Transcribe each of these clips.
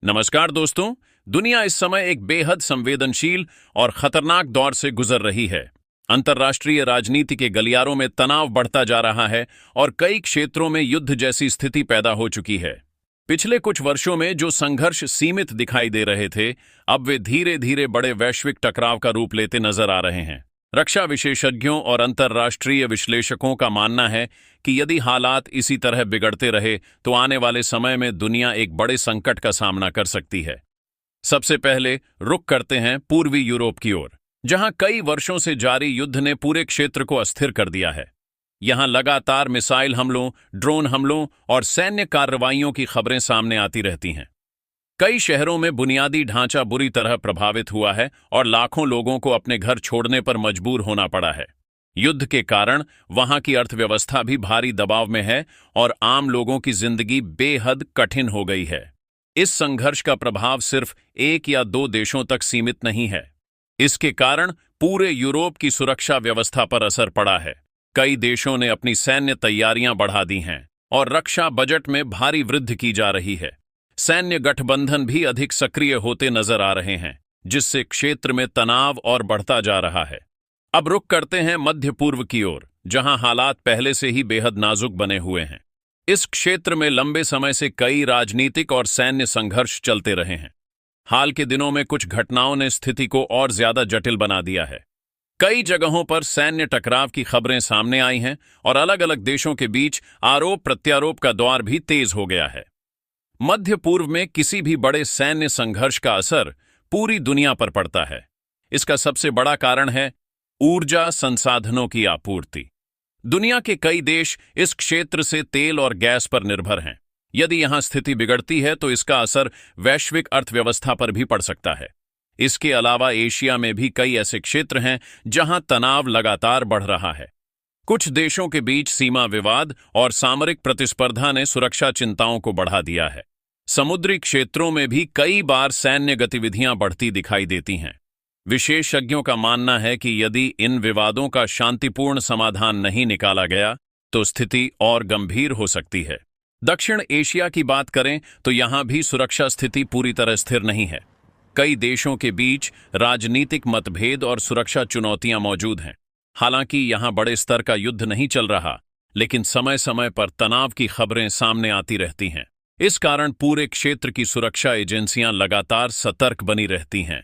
नमस्कार दोस्तों। दुनिया इस समय एक बेहद संवेदनशील और खतरनाक दौर से गुजर रही है। अंतर्राष्ट्रीय राजनीति के गलियारों में तनाव बढ़ता जा रहा है और कई क्षेत्रों में युद्ध जैसी स्थिति पैदा हो चुकी है। पिछले कुछ वर्षों में जो संघर्ष सीमित दिखाई दे रहे थे, अब वे धीरे धीरे बड़े वैश्विक टकराव का रूप लेते नजर आ रहे हैं। रक्षा विशेषज्ञों और अंतर्राष्ट्रीय विश्लेषकों का मानना है कि यदि हालात इसी तरह बिगड़ते रहे तो आने वाले समय में दुनिया एक बड़े संकट का सामना कर सकती है। सबसे पहले रुख करते हैं पूर्वी यूरोप की ओर, जहां कई वर्षों से जारी युद्ध ने पूरे क्षेत्र को अस्थिर कर दिया है। यहां लगातार मिसाइल हमलों, ड्रोन हमलों और सैन्य कार्रवाइयों की खबरें सामने आती रहती हैं। कई शहरों में बुनियादी ढांचा बुरी तरह प्रभावित हुआ है और लाखों लोगों को अपने घर छोड़ने पर मजबूर होना पड़ा है। युद्ध के कारण वहां की अर्थव्यवस्था भी भारी दबाव में है और आम लोगों की जिंदगी बेहद कठिन हो गई है। इस संघर्ष का प्रभाव सिर्फ एक या दो देशों तक सीमित नहीं है। इसके कारण पूरे यूरोप की सुरक्षा व्यवस्था पर असर पड़ा है। कई देशों ने अपनी सैन्य तैयारियां बढ़ा दी हैं और रक्षा बजट में भारी वृद्धि की जा रही है। सैन्य गठबंधन भी अधिक सक्रिय होते नजर आ रहे हैं, जिससे क्षेत्र में तनाव और बढ़ता जा रहा है। अब रुख करते हैं मध्य पूर्व की ओर, जहां हालात पहले से ही बेहद नाजुक बने हुए हैं। इस क्षेत्र में लंबे समय से कई राजनीतिक और सैन्य संघर्ष चलते रहे हैं। हाल के दिनों में कुछ घटनाओं ने स्थिति को और ज्यादा जटिल बना दिया है। कई जगहों पर सैन्य टकराव की खबरें सामने आई हैं और अलग अलग देशों के बीच आरोप प्रत्यारोप का दौर भी तेज हो गया है। मध्य पूर्व में किसी भी बड़े सैन्य संघर्ष का असर पूरी दुनिया पर पड़ता है। इसका सबसे बड़ा कारण है ऊर्जा संसाधनों की आपूर्ति। दुनिया के कई देश इस क्षेत्र से तेल और गैस पर निर्भर हैं। यदि यहां स्थिति बिगड़ती है तो इसका असर वैश्विक अर्थव्यवस्था पर भी पड़ सकता है। इसके अलावा एशिया में भी कई ऐसे क्षेत्र हैं जहां तनाव लगातार बढ़ रहा है। कुछ देशों के बीच सीमा विवाद और सामरिक प्रतिस्पर्धा ने सुरक्षा चिंताओं को बढ़ा दिया है। समुद्री क्षेत्रों में भी कई बार सैन्य गतिविधियां बढ़ती दिखाई देती हैं। विशेषज्ञों का मानना है कि यदि इन विवादों का शांतिपूर्ण समाधान नहीं निकाला गया तो स्थिति और गंभीर हो सकती है। दक्षिण एशिया की बात करें तो यहां भी सुरक्षा स्थिति पूरी तरह स्थिर नहीं है। कई देशों के बीच राजनीतिक मतभेद और सुरक्षा चुनौतियां मौजूद हैं। हालांकि यहां बड़े स्तर का युद्ध नहीं चल रहा, लेकिन समय समय पर तनाव की खबरें सामने आती रहती हैं। इस कारण पूरे क्षेत्र की सुरक्षा एजेंसियां लगातार सतर्क बनी रहती हैं।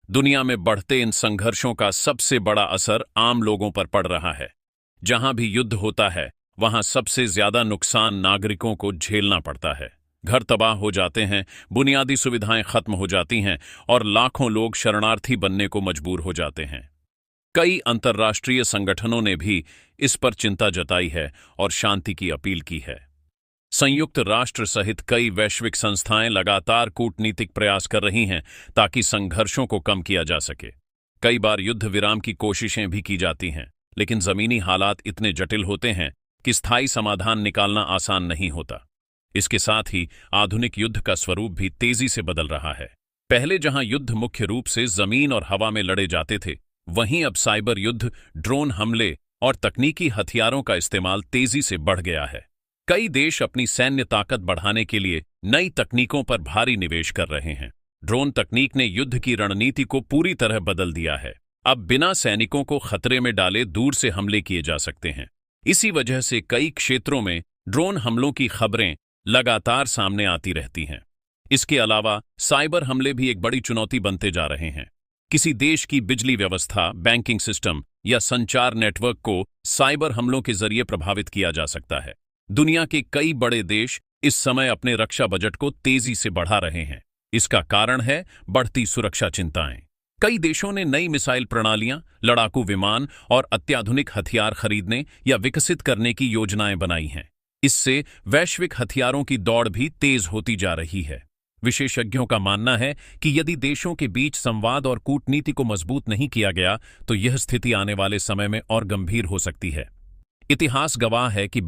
दुनिया में बढ़ते इन संघर्षों का सबसे बड़ा असर आम लोगों पर पड़ रहा है। जहां भी युद्ध होता है वहां सबसे ज्यादा नुकसान नागरिकों को झेलना पड़ता है। घर तबाह हो जाते हैं, बुनियादी सुविधाएं खत्म हो जाती हैं और लाखों लोग शरणार्थी बनने को मजबूर हो जाते हैं। कई अंतर्राष्ट्रीय संगठनों ने भी इस पर चिंता जताई है और शांति की अपील की है। संयुक्त राष्ट्र सहित कई वैश्विक संस्थाएं लगातार कूटनीतिक प्रयास कर रही हैं ताकि संघर्षों को कम किया जा सके। कई बार युद्ध विराम की कोशिशें भी की जाती हैं, लेकिन जमीनी हालात इतने जटिल होते हैं कि स्थायी समाधान निकालना आसान नहीं होता। इसके साथ ही आधुनिक युद्ध का स्वरूप भी तेजी से बदल रहा है। पहले जहां युद्ध मुख्य रूप से जमीन और हवा में लड़े जाते थे, वहीं अब साइबर युद्ध, ड्रोन हमले और तकनीकी हथियारों का इस्तेमाल तेजी से बढ़ गया है। कई देश अपनी सैन्य ताकत बढ़ाने के लिए नई तकनीकों पर भारी निवेश कर रहे हैं। ड्रोन तकनीक ने युद्ध की रणनीति को पूरी तरह बदल दिया है। अब बिना सैनिकों को खतरे में डाले दूर से हमले किए जा सकते हैं। इसी वजह से कई क्षेत्रों में ड्रोन हमलों की खबरें लगातार सामने आती रहती हैं। इसके अलावा साइबर हमले भी एक बड़ी चुनौती बनते जा रहे हैं। किसी देश की बिजली व्यवस्था, बैंकिंग सिस्टम या संचार नेटवर्क को साइबर हमलों के जरिए प्रभावित किया जा सकता है। दुनिया के कई बड़े देश इस समय अपने रक्षा बजट को तेजी से बढ़ा रहे हैं। इसका कारण है बढ़ती सुरक्षा चिंताएं। कई देशों ने नई मिसाइल प्रणालियां, लड़ाकू विमान और अत्याधुनिक हथियार खरीदने या विकसित करने की योजनाएं बनाई हैं। इससे वैश्विक हथियारों की दौड़ भी तेज होती जा रही है। विशेषज्ञों का मानना है कि यदि देशों के बीच संवाद और कूटनीति को मजबूत नहीं किया गया तो यह स्थिति आने वाले समय में और गंभीर हो सकती है। इतिहास गवाह है कि